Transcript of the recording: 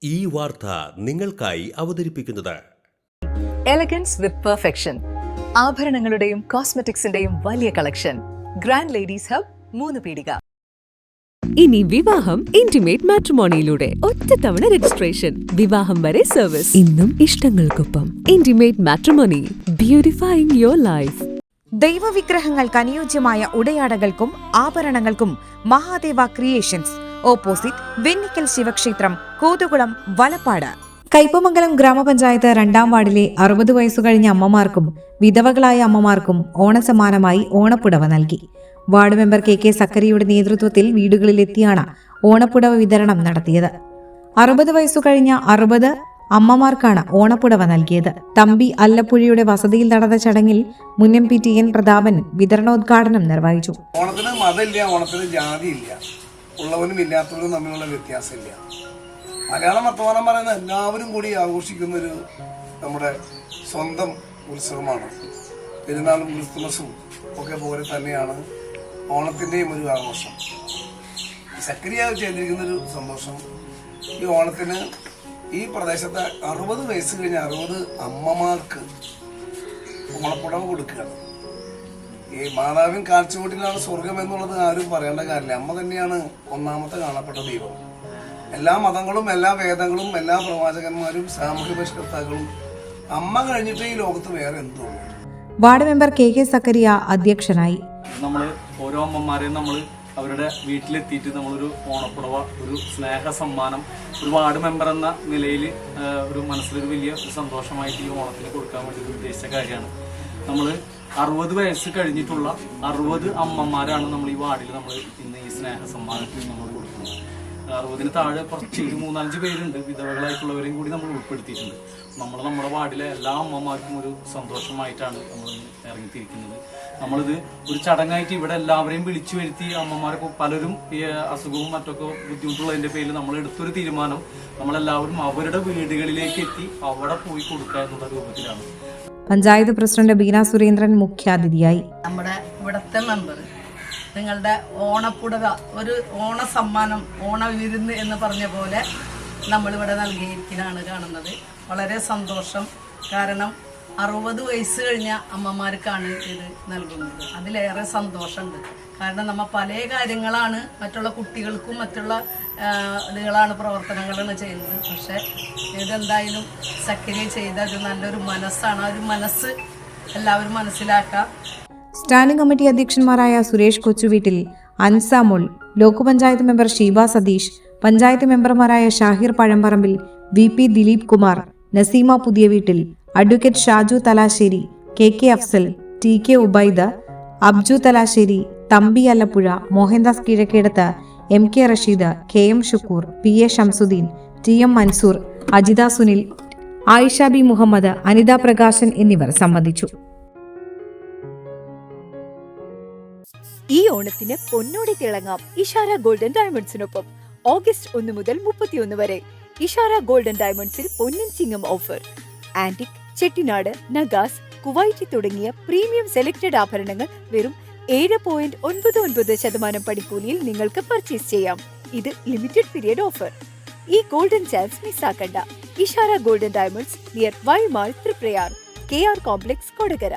ഈ വാർത്ത നിങ്ങൾക്കായി അവതരിപ്പിക്കുന്നത് എലഗൻസ് വിത്ത് പെർഫെക്ഷൻ. ആഭരണങ്ങളുടെയും കോസ്മെറ്റിക്സിന്റെയും വലിയ കളക്ഷൻ. ഗ്രാൻഡ് ലേഡീസ് ഹബ്, 3 പീടിക. ഇനി വിവാഹം ഇന്റിമേറ്റ് മാട്രിമോണിയിലൂടെ ഒറ്റത്തവണ രജിസ്ട്രേഷൻ, വിവാഹം വരെ സർവീസ്. ഇന്നും ഇഷ്ടങ്ങൾക്കൊപ്പം ഇന്റിമേറ്റ് മാട്രിമോണി, ബ്യൂട്ടിഫൈയിങ് യുവർ ലൈഫ്. ദൈവവിഗ്രഹങ്ങൾക്ക് അനുയോജ്യമായ ഉടയാടകൾക്കും ആഭരണങ്ങൾക്കും മഹാദേവ ക്രിയേഷൻസ്, ഓപ്പോസിറ്റ് വെണ്ണിക്കൽ ശിവക്ഷേത്രം, കോതുകുളം, വലപ്പാട്. കയ്പമംഗലം ഗ്രാമപഞ്ചായത്ത് 2-ാം വാർഡിലെ 60 വയസ്സുകഴിഞ്ഞ അമ്മമാർക്കും വിധവകളായ അമ്മമാർക്കും ഓണസമ്മാനമായി ഓണപ്പുടവ നൽകി. വാർഡ് മെമ്പർ കെ സക്കരിയുടെ നേതൃത്വത്തിൽ വീടുകളിലെത്തിയാണ് ഓണപ്പുടവ വിതരണം നടത്തിയത്. 60 വയസ്സുകഴിഞ്ഞ 60 അമ്മമാർക്കാണ് ഓണപ്പുടവ നൽകിയത്. തമ്പി അല്ലപ്പുഴയുടെ വസതിയിൽ നടന്ന ചടങ്ങിൽ മുൻ MP TN പ്രതാപൻ വിതരണോദ്ഘാടനം നിർവഹിച്ചു. ഓണത്തിന് മതമില്ല, ഓണത്തിന് ജാതിയില്ല, ഉള്ളവനും ഇല്ലാത്തവരും തമ്മിലുള്ള വ്യത്യാസമില്ല. മലയാളം വർത്തമാനം പറയുന്ന എല്ലാവരും കൂടി ആഘോഷിക്കുന്നൊരു നമ്മുടെ സ്വന്തം ഉത്സവമാണ്. പെരുന്നാളും ക്രിസ്തുമസും ഒക്കെ പോലെ തന്നെയാണ് ഓണത്തിൻ്റെയും ഒരു ആഘോഷം. സക്രിയ ചെയ്തിരിക്കുന്നൊരു സന്തോഷം, ഈ ഓണത്തിന് ഈ പ്രദേശത്തെ 60 വയസ്സ് കഴിഞ്ഞ 60 അമ്മമാർക്ക് ഓണപ്പുടവ കൊടുക്കുകയാണ്. ഈ മാതാവിൻ കാഴ്ചവട്ടിലാണ് സ്വർഗം എന്നുള്ളത് ആരും പറയേണ്ട കാര്യമില്ല. അമ്മ തന്നെയാണ് ഒന്നാമത്തെ കാണപ്പെട്ട ദൈവം. എല്ലാ മതങ്ങളും എല്ലാ വേദങ്ങളും എല്ലാ പ്രവാചകന്മാരും സാമൂഹ്യ പരിഷ്കർത്താക്കളും അമ്മ കഴിഞ്ഞിട്ട് ഈ ലോകത്ത് വേറെ എന്തോ. വാർഡ് മെമ്പർ കെ സക്കരിയ അധ്യക്ഷനായി. നമ്മൾ ഓരോ അമ്മമാരെയും നമ്മൾ അവരുടെ വീട്ടിലെത്തിയിട്ട് നമ്മളൊരു ഓണപ്പുടവ, ഒരു സ്നേഹ സമ്മാനം ഒരു വാർഡ് മെമ്പർ എന്ന നിലയിൽ ഒരു മനസ്സിലൊരു വലിയ സന്തോഷമായിട്ട് ഈ ഓണത്തിന് കൊടുക്കാൻ വേണ്ടി ഉദ്ദേശിച്ച കാര്യമാണ്. നമ്മൾ 60 വയസ്സ് കഴിഞ്ഞിട്ടുള്ള 60 അമ്മമാരാണ് നമ്മൾ ഈ വാർഡിൽ നമ്മൾ ഇന്ന് ഈ സ്നേഹ സമ്മാനത്തിൽ നമ്മൾ കൊടുക്കുന്നത്. 60-ന് താഴെ കുറച്ച് 3-5 പേരുണ്ട്, വിധവകളായിട്ടുള്ളവരെയും കൂടി നമ്മൾ ഉൾപ്പെടുത്തിയിട്ടുണ്ട്. നമ്മുടെ വാർഡിലെ എല്ലാ അമ്മമാർക്കും ഒരു സന്തോഷമായിട്ടാണ് നമ്മൾ ഇറങ്ങിത്തിരിക്കുന്നത്. നമ്മളിത് ഒരു ചടങ്ങായിട്ട് ഇവിടെ എല്ലാവരെയും വിളിച്ചു വരുത്തി, അമ്മമാർക്ക് പലരും ഈ അസുഖവും മറ്റൊക്കെ ബുദ്ധിമുട്ടുള്ളതിൻ്റെ പേരിൽ നമ്മൾ എടുത്തൊരു തീരുമാനം നമ്മളെല്ലാവരും അവരുടെ വീടുകളിലേക്ക് എത്തി അവിടെ പോയി കൊടുക്കുക എന്നുള്ള രൂപത്തിലാണ്. പഞ്ചായത്ത് പ്രസിഡന്റ് ബീന സുരേന്ദ്രൻ മുഖ്യാതിഥിയായി. നമ്മുടെ ഇവിടുത്തെ മെമ്പർ നിങ്ങളുടെ ഓണപ്പുടവ, ഒരു ഓണ സമ്മാനം, ഓണവിരുന്ന് എന്ന് പറഞ്ഞ പോലെ നമ്മളിവിടെ നൽകിയിരിക്കുന്നതാണ് കാണുന്നത്. വളരെ സന്തോഷം. കാരണം 60 വയസ്സ് കഴിഞ്ഞ അമ്മമാർക്കാണ് ഇത് നൽകുന്നത്. അതിലേറെ സന്തോഷമുണ്ട്. കാരണം നമ്മൾ പല കാര്യങ്ങളാണ് മറ്റുള്ള കുട്ടികൾക്കും മറ്റുള്ള ഇതുകളാണ് പ്രവർത്തനങ്ങളാണ് ചെയ്യുന്നത്. പക്ഷേ ഇതെന്തായാലും സക്രിയ ചെയ്ത ഒരു നല്ലൊരു മനസ്സാണ്. ആ ഒരു മനസ്സ് എല്ലാവരും മനസ്സിലാക്കാം. സ്റ്റാൻഡിംഗ് കമ്മിറ്റി അധ്യക്ഷന്മാരായ സുരേഷ് കൊച്ചുവീട്ടിൽ, അൻസാമോൾ, ബ്ലോക്ക് പഞ്ചായത്ത് മെമ്പർ ഷീബ സതീഷ്, പഞ്ചായത്ത് മെമ്പർമാരായ ഷാഹിർ പഴമ്പറമ്പിൽ, VP ദിലീപ് കുമാർ, നസീമ പുതിയ വീട്ടിൽ, advocate Shaju Thalassery, KK Afzal, TK Ubaid, Abju Thalassery, Thampi Alappuzha, Mohandas Kizhakkedath, MK Rasheed, KM Shukoor, PA Shamsuddin, TM Mansoor, Ajitha Sunil, Ayisha B Muhammad, Anitha Prakashan എന്നിവർ സംബന്ധിച്ചു. ഈ ഓണത്തിന് പൊന്നോടെ തിളങ്ങാം ഇഷാര ഗോൾഡൻ ഡയമണ്ട്സിനൊപ്പം. ഓഗസ്റ്റ് 1 മുതൽ 31 വരെ ഇഷാര ഗോൾഡൻ ഡയമണ്ട്സിൽ പൊന്നിൻ Chingam offer. Antique, Chettinad, Nagas, Kuwaiti തുടങ്ങിയ പ്രീമിയം സെലക്ടഡ് ആഭരണങ്ങൾ വെറും 7.99% പണിക്കൂലിയിൽ നിങ്ങൾക്ക് പർച്ചേസ് ചെയ്യാം. ഇത് ലിമിറ്റഡ് പീരിയഡ് ഓഫർ. ഈ ഗോൾഡൻ ചാൻസ് മിസ്സാക്കണ്ട. Ishara golden diamonds, near Y Mall, Triprayar, KR complex, Kodakara.